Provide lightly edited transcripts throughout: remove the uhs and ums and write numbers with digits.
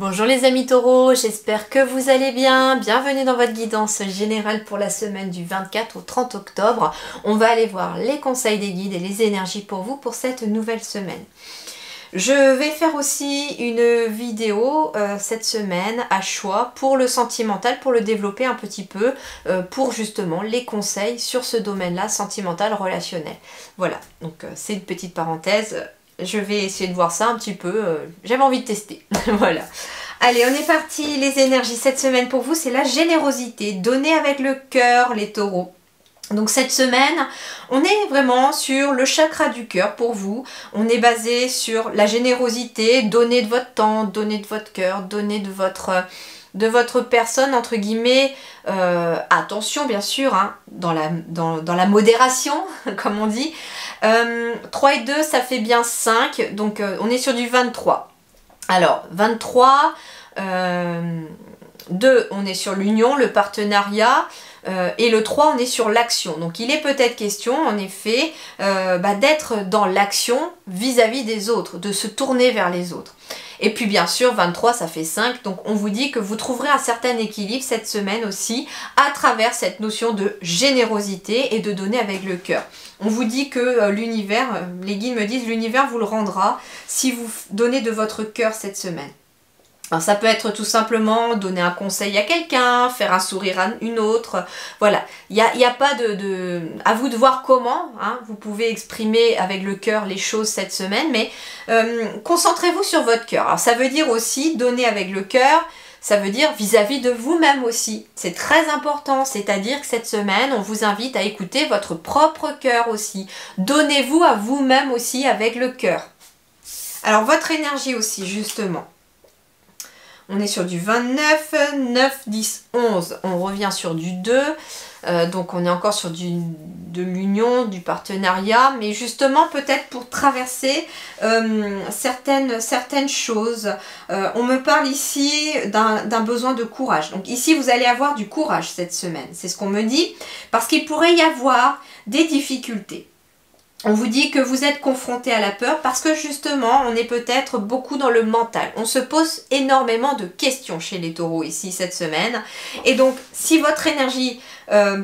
Bonjour les amis taureaux, j'espère que vous allez bien. Bienvenue dans votre guidance générale pour la semaine du 24 au 30 octobre. On va aller voir les conseils des guides et les énergies pour vous pour cette nouvelle semaine. Je vais faire aussi une vidéo cette semaine à choix pour le sentimental, pour le développer un petit peu, pour justement les conseils sur ce domaine-là, sentimental, relationnel. Voilà, donc c'est une petite parenthèse. Je vais essayer de voir ça un petit peu, j'avais envie de tester, voilà. Allez, on est parti, les énergies cette semaine pour vous, c'est la générosité, donner avec le cœur les taureaux. Donc cette semaine, on est vraiment sur le chakra du cœur pour vous, on est basé sur la générosité, donner de votre temps, donner de votre cœur, donner de votre personne, entre guillemets, attention bien sûr, hein, dans la modération, comme on dit. 3 et 2, ça fait bien 5, donc on est sur du 23. Alors, 23, 2, on est sur l'union, le partenariat, et le 3, on est sur l'action. Donc il est peut-être question, en effet, d'être dans l'action vis-à-vis des autres, de se tourner vers les autres. Et puis bien sûr, 23, ça fait 5, donc on vous dit que vous trouverez un certain équilibre cette semaine aussi, à travers cette notion de générosité et de donner avec le cœur. On vous dit que l'univers, les guides me disent, l'univers vous le rendra si vous donnez de votre cœur cette semaine. Alors ça peut être tout simplement donner un conseil à quelqu'un, faire un sourire à une autre, voilà. Il n'y a pas à vous de voir comment, hein, vous pouvez exprimer avec le cœur les choses cette semaine, mais concentrez-vous sur votre cœur. Alors ça veut dire aussi donner avec le cœur, ça veut dire vis-à-vis de vous-même aussi. C'est très important, c'est-à-dire que cette semaine, on vous invite à écouter votre propre cœur aussi. Donnez-vous à vous-même aussi avec le cœur. Alors votre énergie aussi, justement. On est sur du 29, 9, 10, 11. On revient sur du 2. Donc on est encore sur de l'union, du partenariat. Mais justement peut-être pour traverser certaines choses. On me parle ici d'un besoin de courage. Donc ici vous allez avoir du courage cette semaine. C'est ce qu'on me dit. Parce qu'il pourrait y avoir des difficultés. On vous dit que vous êtes confronté à la peur parce que justement, on est peut-être beaucoup dans le mental. On se pose énormément de questions chez les taureaux ici cette semaine. Et donc, si votre énergie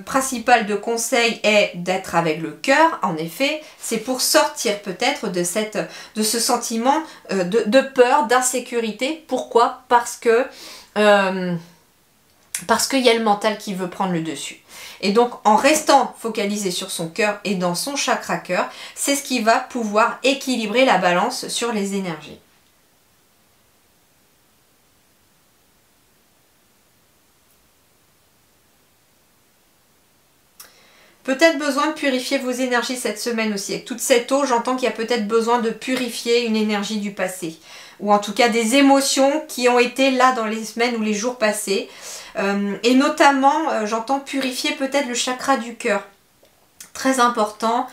principale de conseil est d'être avec le cœur, en effet, c'est pour sortir peut-être de ce sentiment de peur, d'insécurité. Pourquoi? Parce qu'il y a le mental qui veut prendre le dessus. Et donc, en restant focalisé sur son cœur et dans son chakra cœur, c'est ce qui va pouvoir équilibrer la balance sur les énergies. Peut-être besoin de purifier vos énergies cette semaine aussi. Avec toute cette eau, j'entends qu'il y a peut-être besoin de purifier une énergie du passé. Ou en tout cas des émotions qui ont été là dans les semaines ou les jours passés. Et notamment, j'entends purifier peut-être le chakra du cœur. Très important.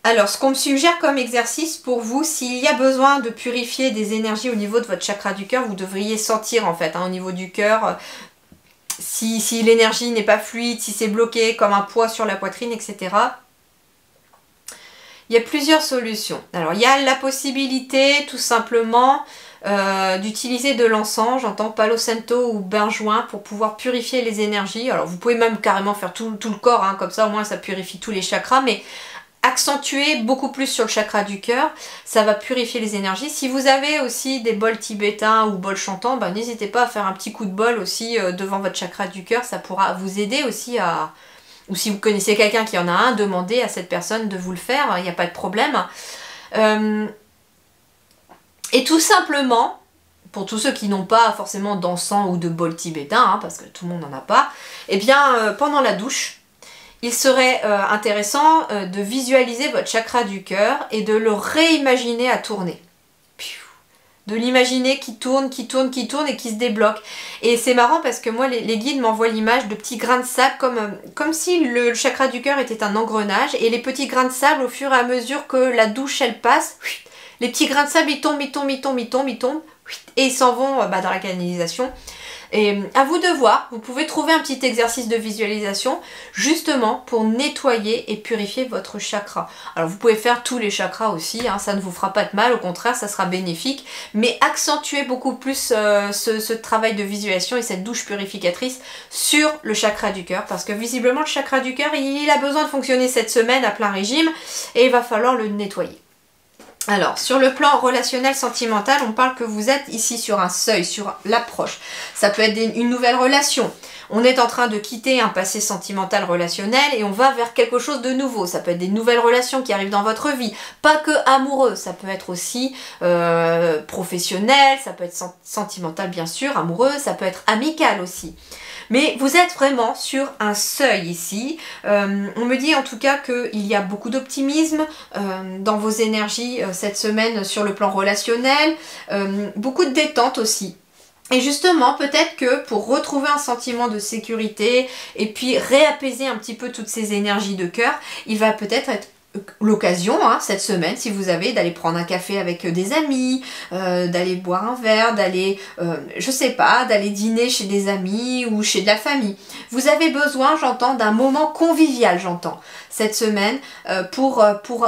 Alors, ce qu'on me suggère comme exercice pour vous, s'il y a besoin de purifier des énergies au niveau de votre chakra du cœur, vous devriez sentir en fait, hein, au niveau du cœur, si l'énergie n'est pas fluide, si c'est bloqué comme un poids sur la poitrine, etc. Il y a plusieurs solutions. Alors, il y a la possibilité tout simplement d'utiliser de l'encens, j'entends Palo Santo ou benjoin pour pouvoir purifier les énergies. Alors vous pouvez même carrément faire tout le corps, hein, comme ça au moins ça purifie tous les chakras, mais accentuer beaucoup plus sur le chakra du cœur, ça va purifier les énergies. Si vous avez aussi des bols tibétains ou bols chantants, ben, n'hésitez pas à faire un petit coup de bol aussi devant votre chakra du cœur, ça pourra vous aider aussi à... Ou si vous connaissez quelqu'un qui en a un, demandez à cette personne de vous le faire, il n'y a pas de problème. Et tout simplement, pour tous ceux qui n'ont pas forcément d'encens ou de bol tibétain, hein, parce que tout le monde n'en a pas, eh bien pendant la douche, il serait intéressant de visualiser votre chakra du cœur et de le réimaginer à tourner. De l'imaginer qui tourne et qui se débloque. Et c'est marrant parce que moi, les guides m'envoient l'image de petits grains de sable comme si le chakra du cœur était un engrenage. Et les petits grains de sable, au fur et à mesure que la douche, elle passe, les petits grains de sable, ils tombent, et ils s'en vont dans la canalisation. Et à vous de voir, vous pouvez trouver un petit exercice de visualisation justement pour nettoyer et purifier votre chakra. Alors vous pouvez faire tous les chakras aussi, hein, ça ne vous fera pas de mal, au contraire ça sera bénéfique, mais accentuez beaucoup plus ce travail de visualisation et cette douche purificatrice sur le chakra du cœur, parce que visiblement le chakra du cœur il a besoin de fonctionner cette semaine à plein régime et il va falloir le nettoyer. Alors, sur le plan relationnel, sentimental, on parle que vous êtes ici sur un seuil, sur l'approche. Ça peut être une nouvelle relation. On est en train de quitter un passé sentimental relationnel et on va vers quelque chose de nouveau. Ça peut être des nouvelles relations qui arrivent dans votre vie. Pas que amoureux, ça peut être aussi professionnel, ça peut être sentimental bien sûr, amoureux, ça peut être amical aussi. Mais vous êtes vraiment sur un seuil ici. On me dit en tout cas qu'il y a beaucoup d'optimisme dans vos énergies cette semaine sur le plan relationnel. Beaucoup de détente aussi. Et justement, peut-être que pour retrouver un sentiment de sécurité et puis réapaiser un petit peu toutes ces énergies de cœur, il va peut-être être l'occasion cette semaine, si vous avez, d'aller prendre un café avec des amis, d'aller boire un verre, d'aller, je sais pas, d'aller dîner chez des amis ou chez de la famille. Vous avez besoin, j'entends, d'un moment convivial, j'entends, cette semaine, pour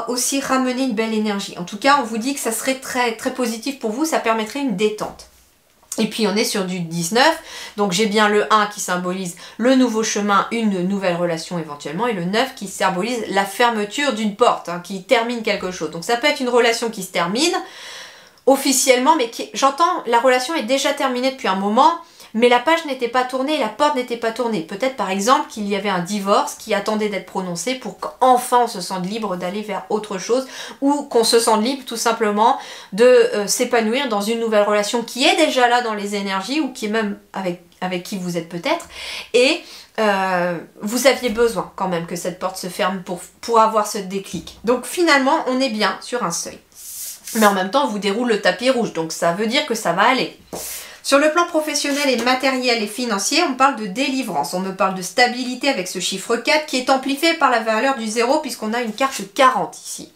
aussi ramener une belle énergie. En tout cas, on vous dit que ça serait très, très positif pour vous, ça permettrait une détente. Et puis on est sur du 19, donc j'ai bien le 1 qui symbolise le nouveau chemin, une nouvelle relation éventuellement, et le 9 qui symbolise la fermeture d'une porte, qui termine quelque chose. Donc ça peut être une relation qui se termine officiellement, mais j'entends, la relation est déjà terminée depuis un moment, mais la page n'était pas tournée, la porte n'était pas tournée. Peut-être par exemple qu'il y avait un divorce qui attendait d'être prononcé pour qu'enfin on se sente libre d'aller vers autre chose, ou qu'on se sente libre tout simplement de s'épanouir dans une nouvelle relation qui est déjà là dans les énergies, ou qui est même avec qui vous êtes peut-être, et vous aviez besoin quand même que cette porte se ferme pour avoir ce déclic. Donc finalement on est bien sur un seuil. Mais en même temps on vous déroule le tapis rouge, donc ça veut dire que ça va aller. Sur le plan professionnel et matériel et financier, on parle de délivrance. On me parle de stabilité avec ce chiffre 4 qui est amplifié par la valeur du 0 puisqu'on a une carte 40 ici.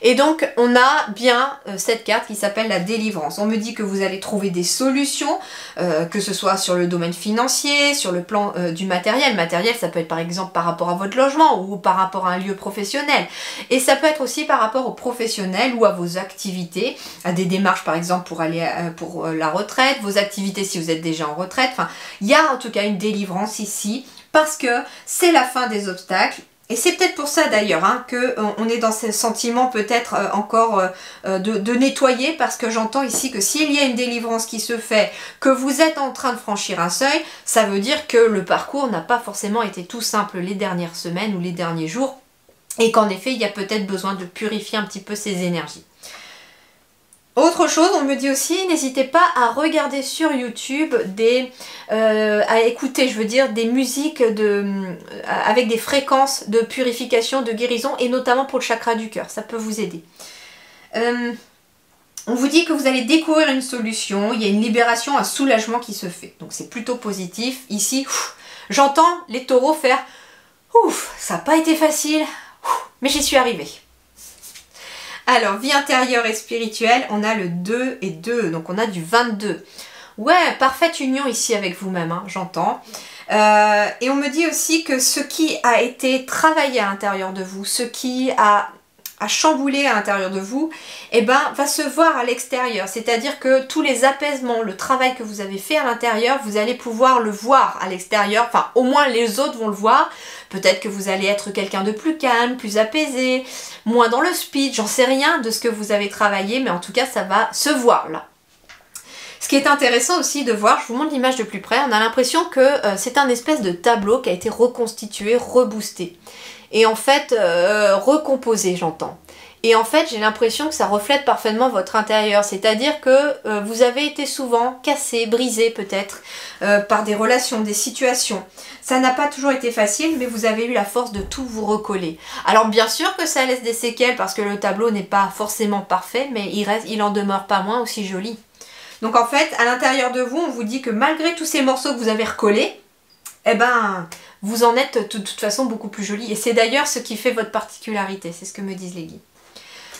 Et donc, on a bien cette carte qui s'appelle la délivrance. On me dit que vous allez trouver des solutions, que ce soit sur le domaine financier, sur le plan du matériel. Matériel, ça peut être par exemple par rapport à votre logement ou par rapport à un lieu professionnel. Et ça peut être aussi par rapport aux professionnels ou à vos activités, à des démarches par exemple pour aller pour la retraite, vos activités si vous êtes déjà en retraite. Enfin, il y a en tout cas une délivrance ici parce que c'est la fin des obstacles. Et c'est peut-être pour ça d'ailleurs qu'on est dans ce sentiment peut-être encore de nettoyer, parce que j'entends ici que s'il y a une délivrance qui se fait, que vous êtes en train de franchir un seuil, ça veut dire que le parcours n'a pas forcément été tout simple les dernières semaines ou les derniers jours, et qu'en effet il y a peut-être besoin de purifier un petit peu ces énergies. Autre chose, on me dit aussi, n'hésitez pas à regarder sur YouTube à écouter, je veux dire, des musiques avec des fréquences de purification, de guérison, et notamment pour le chakra du cœur, ça peut vous aider. On vous dit que vous allez découvrir une solution, il y a une libération, un soulagement qui se fait. Donc c'est plutôt positif. Ici, j'entends les taureaux faire « Ouf, ça n'a pas été facile, mais j'y suis arrivée ». Alors, vie intérieure et spirituelle, on a le 2 et 2, donc on a du 22. Ouais, parfaite union ici avec vous-même, j'entends. Et on me dit aussi que ce qui a été travaillé à l'intérieur de vous, ce qui a chamboulé à l'intérieur de vous, va se voir à l'extérieur. C'est-à-dire que tous les apaisements, le travail que vous avez fait à l'intérieur, vous allez pouvoir le voir à l'extérieur. Enfin, au moins les autres vont le voir. Peut-être que vous allez être quelqu'un de plus calme, plus apaisé, moins dans le speed, j'en sais rien de ce que vous avez travaillé, mais en tout cas ça va se voir là. Ce qui est intéressant aussi de voir, je vous montre l'image de plus près, on a l'impression que c'est un espèce de tableau qui a été reconstitué, reboosté. Et en fait, recomposé, j'entends. Et en fait, j'ai l'impression que ça reflète parfaitement votre intérieur. C'est-à-dire que vous avez été souvent cassé, brisé peut-être, par des relations, des situations. Ça n'a pas toujours été facile, mais vous avez eu la force de tout vous recoller. Alors bien sûr que ça laisse des séquelles, parce que le tableau n'est pas forcément parfait, mais il en demeure pas moins aussi joli. Donc en fait, à l'intérieur de vous, on vous dit que malgré tous ces morceaux que vous avez recollés, vous en êtes de toute façon beaucoup plus joli. Et c'est d'ailleurs ce qui fait votre particularité, c'est ce que me disent les guides.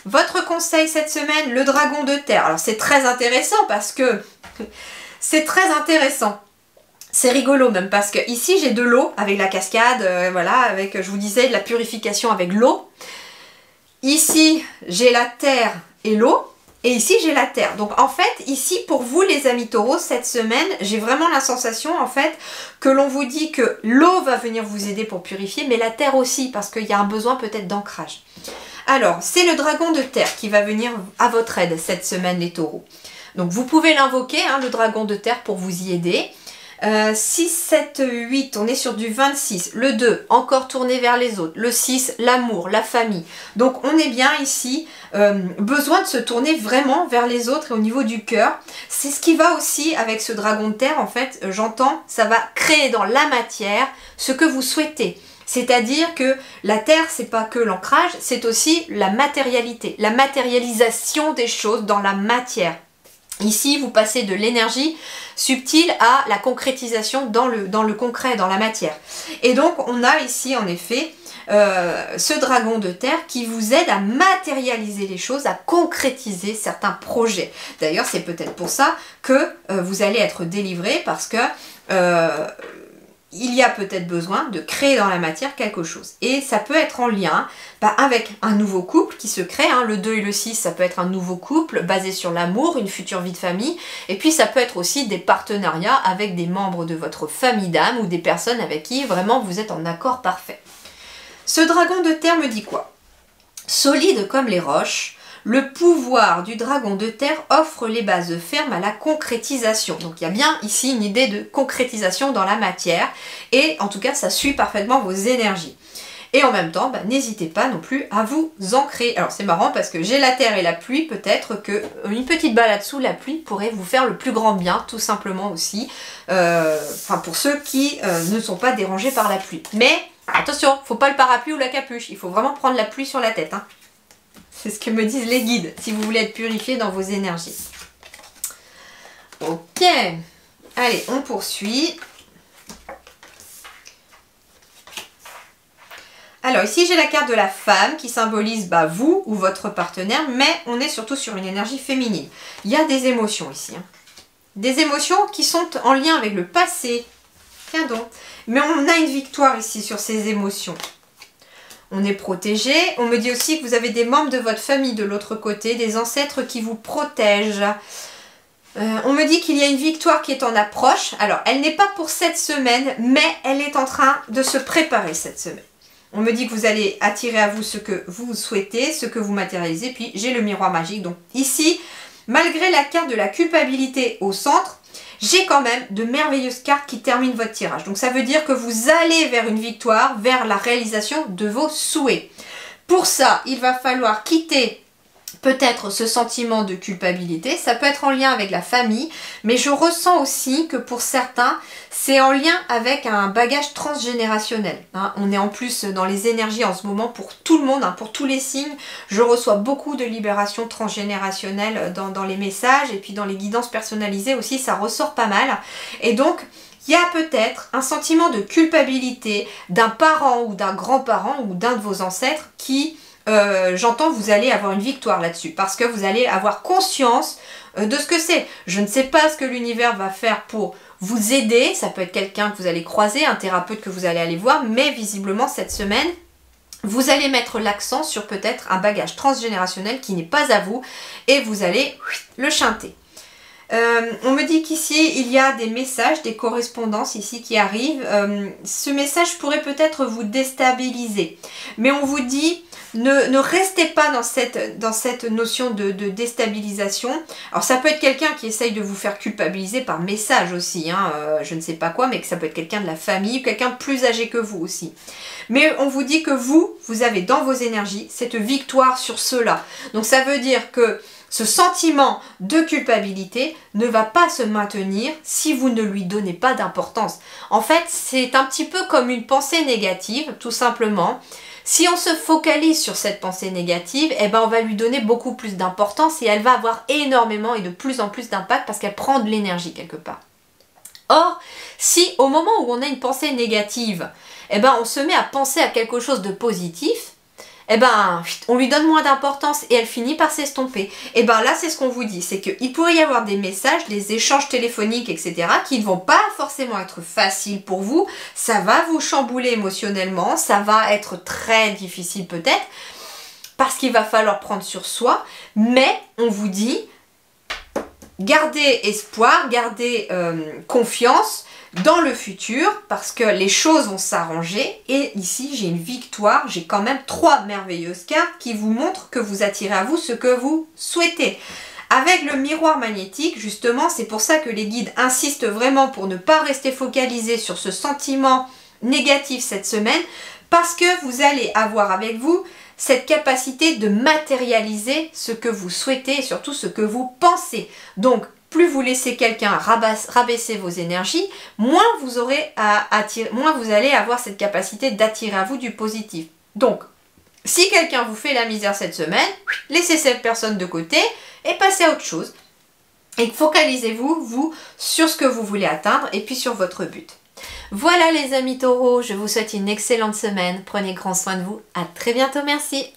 Votre conseil cette semaine, le dragon de terre. Alors c'est très intéressant parce que c'est très intéressant. C'est rigolo même parce que ici j'ai de l'eau avec la cascade, voilà, avec, je vous disais, de la purification avec l'eau. Ici j'ai la terre et l'eau. Et ici, j'ai la terre. Donc, en fait, ici, pour vous, les amis taureaux, cette semaine, j'ai vraiment la sensation, en fait, que l'on vous dit que l'eau va venir vous aider pour purifier, mais la terre aussi, parce qu'il y a un besoin peut-être d'ancrage. Alors, c'est le dragon de terre qui va venir à votre aide cette semaine, les taureaux. Donc, vous pouvez l'invoquer, hein, le dragon de terre, pour vous y aider. 6, 7, 8, on est sur du 26. Le 2, encore tourné vers les autres. Le 6, l'amour, la famille. Donc on est bien ici, besoin de se tourner vraiment vers les autres et au niveau du cœur. C'est ce qui va aussi avec ce dragon de terre, en fait, j'entends, ça va créer dans la matière ce que vous souhaitez. C'est-à-dire que la terre, c'est pas que l'ancrage, c'est aussi la matérialité, la matérialisation des choses dans la matière. Ici, vous passez de l'énergie subtile à la concrétisation dans le concret, dans la matière. Et donc, on a ici, en effet, ce dragon de terre qui vous aide à matérialiser les choses, à concrétiser certains projets. D'ailleurs, c'est peut-être pour ça que vous allez être délivré parce que il y a peut-être besoin de créer dans la matière quelque chose. Et ça peut être en lien avec un nouveau couple qui se crée. Hein. Le 2 et le 6, ça peut être un nouveau couple basé sur l'amour, une future vie de famille. Et puis ça peut être aussi des partenariats avec des membres de votre famille d'âme ou des personnes avec qui vraiment vous êtes en accord parfait. Ce dragon de terre me dit quoi? Solide comme les roches, le pouvoir du dragon de terre offre les bases fermes à la concrétisation. Donc il y a bien ici une idée de concrétisation dans la matière et en tout cas ça suit parfaitement vos énergies. Et en même temps, n'hésitez pas non plus à vous ancrer. Alors c'est marrant parce que j'ai la terre et la pluie, peut-être qu'une petite balade sous la pluie pourrait vous faire le plus grand bien, tout simplement aussi. Pour ceux qui ne sont pas dérangés par la pluie. Mais attention, faut pas le parapluie ou la capuche, il faut vraiment prendre la pluie sur la tête. Hein. C'est ce que me disent les guides, si vous voulez être purifié dans vos énergies. Ok, allez, on poursuit. Alors ici, j'ai la carte de la femme qui symbolise vous ou votre partenaire, mais on est surtout sur une énergie féminine. Il y a des émotions ici. Hein. Des émotions qui sont en lien avec le passé. Tiens donc. Mais on a une victoire ici sur ces émotions. On est protégé. On me dit aussi que vous avez des membres de votre famille de l'autre côté, des ancêtres qui vous protègent. On me dit qu'il y a une victoire qui est en approche. Alors, elle n'est pas pour cette semaine, mais elle est en train de se préparer cette semaine. On me dit que vous allez attirer à vous ce que vous souhaitez, ce que vous matérialisez. Puis, j'ai le miroir magique. Donc, ici, malgré la carte de la culpabilité au centre, j'ai quand même de merveilleuses cartes qui terminent votre tirage. Donc ça veut dire que vous allez vers une victoire, vers la réalisation de vos souhaits. Pour ça, il va falloir quitter peut-être ce sentiment de culpabilité. Ça peut être en lien avec la famille, mais je ressens aussi que pour certains, c'est en lien avec un bagage transgénérationnel. Hein. On est en plus dans les énergies en ce moment pour tout le monde, pour tous les signes. Je reçois beaucoup de libération transgénérationnelle dans les messages et puis dans les guidances personnalisées aussi, ça ressort pas mal. Et donc, il y a peut-être un sentiment de culpabilité d'un parent ou d'un grand-parent ou d'un de vos ancêtres qui... j'entends vous allez avoir une victoire là-dessus parce que vous allez avoir conscience de ce que c'est. Je ne sais pas ce que l'univers va faire pour vous aider, ça peut être quelqu'un que vous allez croiser, un thérapeute que vous allez aller voir, mais visiblement cette semaine, vous allez mettre l'accent sur peut-être un bagage transgénérationnel qui n'est pas à vous et vous allez le chanter. On me dit qu'ici, il y a des messages, des correspondances ici qui arrivent. Ce message pourrait peut-être vous déstabiliser. Mais on vous dit, ne restez pas dans cette notion de déstabilisation. Alors ça peut être quelqu'un qui essaye de vous faire culpabiliser par message aussi. Je ne sais pas quoi, mais que ça peut être quelqu'un de la famille ou quelqu'un plus âgé que vous aussi. Mais on vous dit que vous avez dans vos énergies cette victoire sur cela. Donc ça veut dire que ce sentiment de culpabilité ne va pas se maintenir si vous ne lui donnez pas d'importance. En fait, c'est un petit peu comme une pensée négative, tout simplement. Si on se focalise sur cette pensée négative, on va lui donner beaucoup plus d'importance et elle va avoir énormément et de plus en plus d'impact parce qu'elle prend de l'énergie quelque part. Or, si au moment où on a une pensée négative, on se met à penser à quelque chose de positif, eh ben, on lui donne moins d'importance et elle finit par s'estomper. Et ben là, c'est ce qu'on vous dit, c'est qu'il pourrait y avoir des messages, des échanges téléphoniques, etc., qui ne vont pas forcément être faciles pour vous. Ça va vous chambouler émotionnellement, ça va être très difficile peut-être, parce qu'il va falloir prendre sur soi, mais on vous dit, gardez espoir, gardez confiance dans le futur, parce que les choses vont s'arranger. Et ici, j'ai une victoire, j'ai quand même 3 merveilleuses cartes qui vous montrent que vous attirez à vous ce que vous souhaitez. Avec le miroir magnétique, justement, c'est pour ça que les guides insistent vraiment pour ne pas rester focalisé sur ce sentiment négatif cette semaine, parce que vous allez avoir avec vous cette capacité de matérialiser ce que vous souhaitez et surtout ce que vous pensez. Donc, plus vous laissez quelqu'un rabaisser vos énergies, moins vous allez avoir cette capacité d'attirer à vous du positif. Donc, si quelqu'un vous fait la misère cette semaine, laissez cette personne de côté et passez à autre chose. Et focalisez-vous, vous, sur ce que vous voulez atteindre et puis sur votre but. Voilà les amis taureaux, je vous souhaite une excellente semaine. Prenez grand soin de vous. À très bientôt, merci.